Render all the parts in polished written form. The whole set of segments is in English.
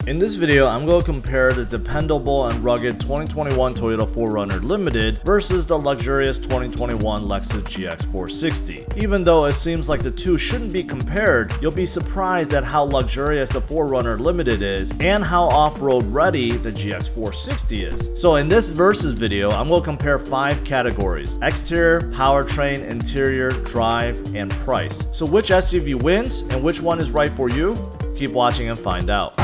In this video, I'm going to compare the dependable and rugged 2021 Toyota 4Runner Limited versus the luxurious 2021 Lexus GX 460. Even though it seems like the two shouldn't be compared, you'll be surprised at how luxurious the 4Runner Limited is and how off-road ready the GX 460 is. So in this versus video, I'm going to compare 5 categories: exterior, powertrain, interior, drive, and price. So which SUV wins and which one is right for you? Keep watching and find out.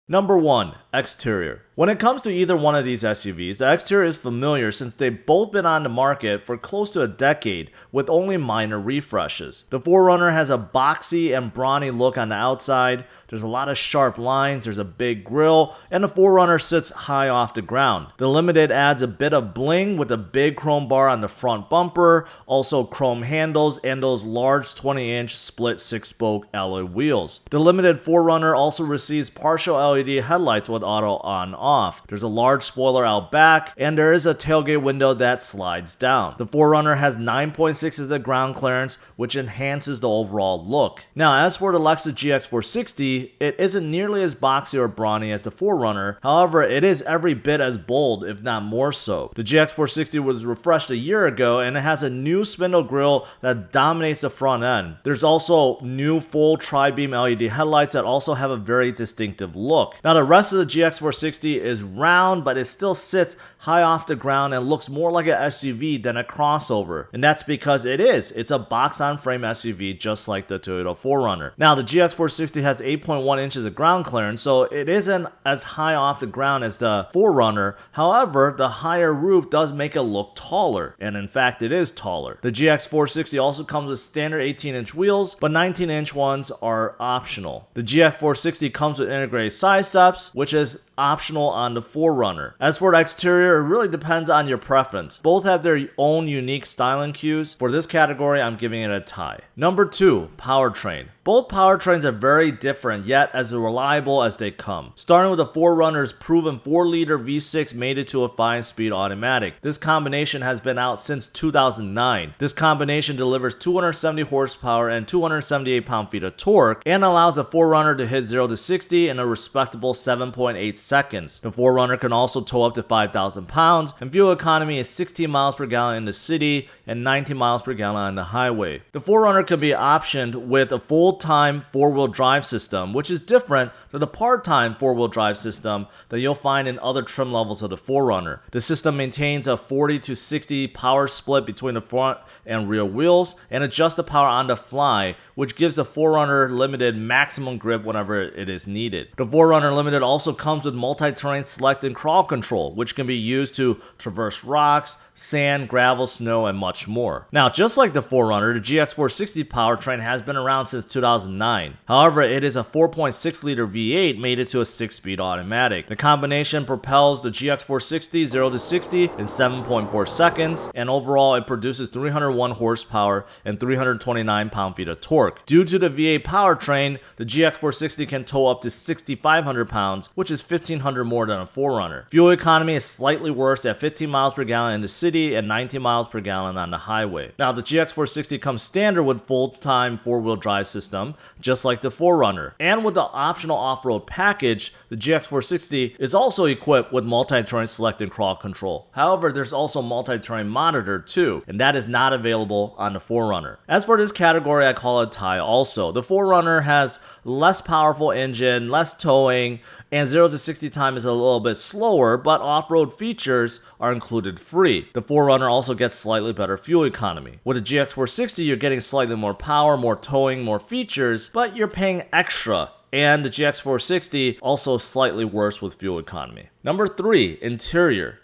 Number 1. Exterior. When it comes to either one of these SUVs, the exterior is familiar since they've both been on the market for close to a decade with only minor refreshes. The 4Runner has a boxy and brawny look on the outside, there's a lot of sharp lines, there's a big grille, and the 4Runner sits high off the ground. The Limited adds a bit of bling with a big chrome bar on the front bumper, also chrome handles, and those large 20-inch split 6-spoke alloy wheels. The Limited 4Runner also receives partial LED headlights with auto on-off. There's a large spoiler out back, and there is a tailgate window that slides down. The 4Runner has 9.6 as the ground clearance, which enhances the overall look. Now, as for the Lexus GX 460, it isn't nearly as boxy or brawny as the 4Runner. However, it is every bit as bold, if not more so. The GX 460 was refreshed a year ago, and it has a new spindle grille that dominates the front end. There's also new full tri-beam LED headlights that also have a very distinctive look. Now, the rest of the GX 460 is round, but it still sits high off the ground and looks more like an SUV than a crossover. And that's because it's a box-on-frame SUV just like the Toyota 4Runner. Now, the GX 460 has 8.1 inches of ground clearance, so it isn't as high off the ground as the 4Runner. However, the higher roof does make it look taller, and in fact, it is taller. The GX 460 also comes with standard 18-inch wheels, but 19-inch ones are optional. The GX 460 comes with integrated side steps, which is optional on the 4Runner. As for the exterior, it really depends on your preference. Both have their own unique styling cues. For this category, I'm giving it a tie. Number 2, powertrain. Both powertrains are very different, yet as reliable as they come. Starting with the 4Runner's proven 4-liter V6 mated to a 5-speed automatic. This combination has been out since 2009. This combination delivers 270 horsepower and 278 pound-feet of torque and allows the 4Runner to hit 0 to 60 in a respectable 7.8 seconds. The 4Runner can also tow up to 5,000 pounds, and fuel economy is 16 miles per gallon in the city and 19 miles per gallon on the highway. The 4Runner can be optioned with a full-time 4-wheel drive system, which is different than the part-time 4-wheel drive system that you'll find in other trim levels of the 4Runner. The system maintains a 40 to 60 power split between the front and rear wheels and adjusts the power on the fly, which gives the 4Runner Limited maximum grip whenever it is needed. The 4Runner Limited also comes with multi-terrain select and crawl control, which can be used to traverse rocks, sand, gravel, snow, and much more. Now, just like the 4Runner, the GX 460 powertrain has been around since 2009. However, it is a 4.6-liter V8 mated to a 6-speed automatic. The combination propels the GX 460 0 to 60 in 7.4 seconds, and overall it produces 301 horsepower and 329 pound-feet of torque. Due to the V8 powertrain, the GX 460 can tow up to 6,500 pounds, which is 1,500 more than a 4Runner. Fuel economy is slightly worse at 15 miles per gallon in the city and 19 miles per gallon on the highway. Now, the GX 460 comes standard with full-time 4-wheel drive system, just like the 4Runner. And with the optional off-road package, the GX 460 is also equipped with multi-terrain select and crawl control. However, there's also multi-terrain monitor too, and that is not available on the 4Runner. As for this category, I call it a tie also. The 4Runner has less powerful engine, less towing, and 0 to 60 time is a little bit slower, but off-road features are included free. The 4Runner also gets slightly better fuel economy. With the GX 460, you're getting slightly more power, more towing, more features, but you're paying extra. And the GX 460 also slightly worse with fuel economy. Number 3, interior.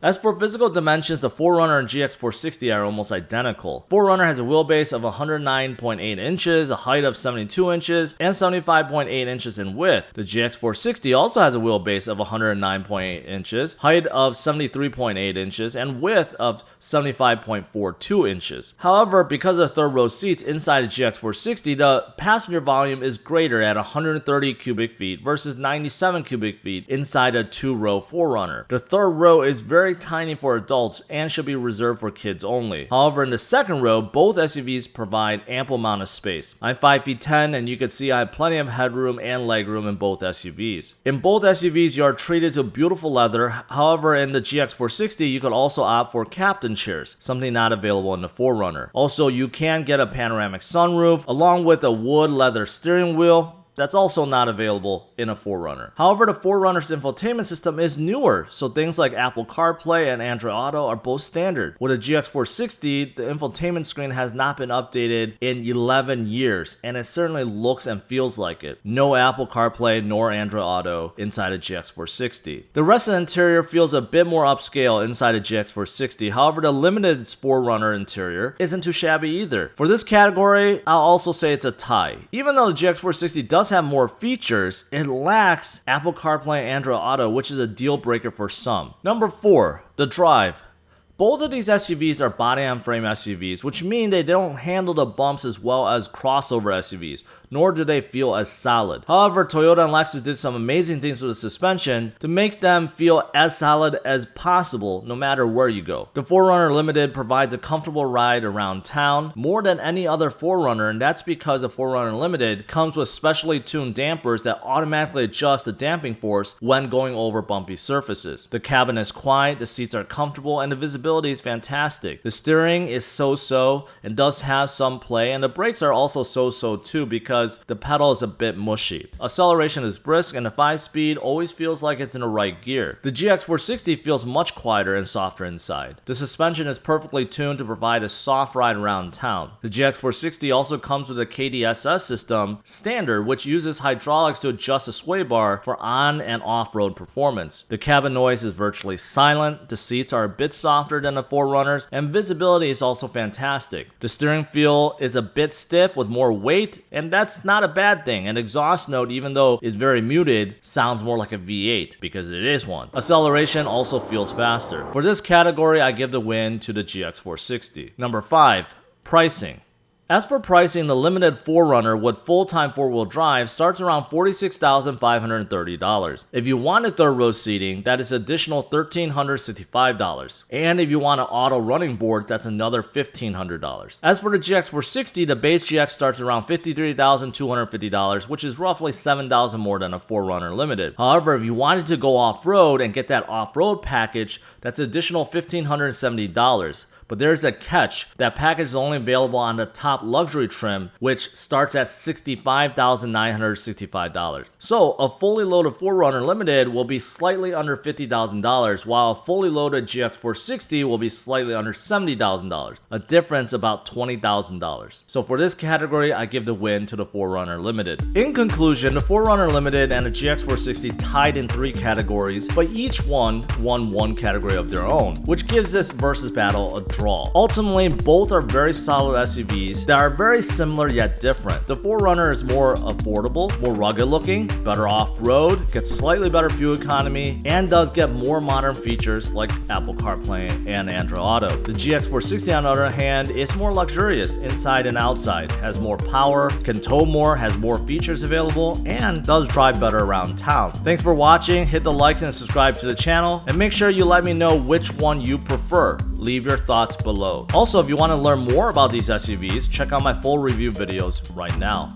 As for physical dimensions, the 4Runner and GX 460 are almost identical. 4Runner has a wheelbase of 109.8 inches, a height of 72 inches, and 75.8 inches in width. The GX 460 also has a wheelbase of 109.8 inches, height of 73.8 inches, and width of 75.42 inches. However, because of the third row seats inside the GX 460, the passenger volume is greater at 130 cubic feet versus 97 cubic feet inside a 2-row 4Runner. The third row is very very tiny for adults and should be reserved for kids only. However, in the second row, both SUVs provide ample amount of space. I'm 5 feet 10 and you can see I have plenty of headroom and legroom in both SUVs. In both SUVs, you are treated to beautiful leather. However, in the GX 460, you could also opt for captain chairs, something not available in the 4Runner. Also, you can get a panoramic sunroof along with a wood leather steering wheel. That's also not available in a 4Runner. However, the 4Runner's infotainment system is newer, so things like Apple CarPlay and Android Auto are both standard. With a GX 460, the infotainment screen has not been updated in 11 years, and it certainly looks and feels like it. No Apple CarPlay nor Android Auto inside a GX 460. The rest of the interior feels a bit more upscale inside a GX 460, however, the Limited's 4Runner interior isn't too shabby either. For this category, I'll also say it's a tie. Even though the GX 460 does have more features, it lacks Apple CarPlay and Android Auto, which is a deal breaker for some. Number 4, the drive. Both of these SUVs are body-on-frame SUVs, which mean they don't handle the bumps as well as crossover SUVs, nor do they feel as solid. However, Toyota and Lexus did some amazing things with the suspension to make them feel as solid as possible no matter where you go. The 4Runner Limited provides a comfortable ride around town more than any other 4Runner, and that's because the 4Runner Limited comes with specially tuned dampers that automatically adjust the damping force when going over bumpy surfaces. The cabin is quiet, the seats are comfortable, and the visibility is fantastic. The steering is so-so and does have some play, and the brakes are also so-so too because the pedal is a bit mushy. Acceleration is brisk and the 5-speed always feels like it's in the right gear. The GX 460 feels much quieter and softer inside. The suspension is perfectly tuned to provide a soft ride around town. The GX 460 also comes with a KDSS system standard, which uses hydraulics to adjust the sway bar for on and off-road performance. The cabin noise is virtually silent, the seats are a bit softer than the 4Runners, and visibility is also fantastic. The steering feel is a bit stiff with more weight, and that's not a bad thing. An exhaust note, even though it's very muted, sounds more like a V8 because it is one. Acceleration also feels faster. For this category, I give the win to the GX 460. Number 5, pricing. As for pricing, the Limited 4Runner with full-time 4-wheel drive starts around $46,530. If you want a third row seating, that is additional $1,365. And if you want an auto running boards, that's another $1,500. As for the GX 460, the base GX starts around $53,250, which is roughly $7,000 more than a 4Runner Limited. However, if you wanted to go off-road and get that off-road package, that's additional $1,570. But there's a catch. That package is only available on the top luxury trim, which starts at $65,965. So a fully loaded 4Runner Limited will be slightly under $50,000, while a fully loaded GX 460 will be slightly under $70,000, a difference about $20,000. So for this category, I give the win to the 4Runner Limited. In conclusion, the 4Runner Limited and the GX 460 tied in 3 categories, but each one won 1 category of their own, which gives this versus battle a draw. Ultimately, both are very solid SUVs that are very similar yet different. The 4Runner is more affordable, more rugged looking, better off-road, gets slightly better fuel economy, and does get more modern features like Apple CarPlay and Android Auto. The GX 460 on the other hand is more luxurious inside and outside, has more power, can tow more, has more features available, and does drive better around town. Thanks for watching, hit the like and subscribe to the channel, and make sure you let me know which one you prefer. Leave your thoughts below. Also, if you want to learn more about these SUVs, check out my full review videos right now.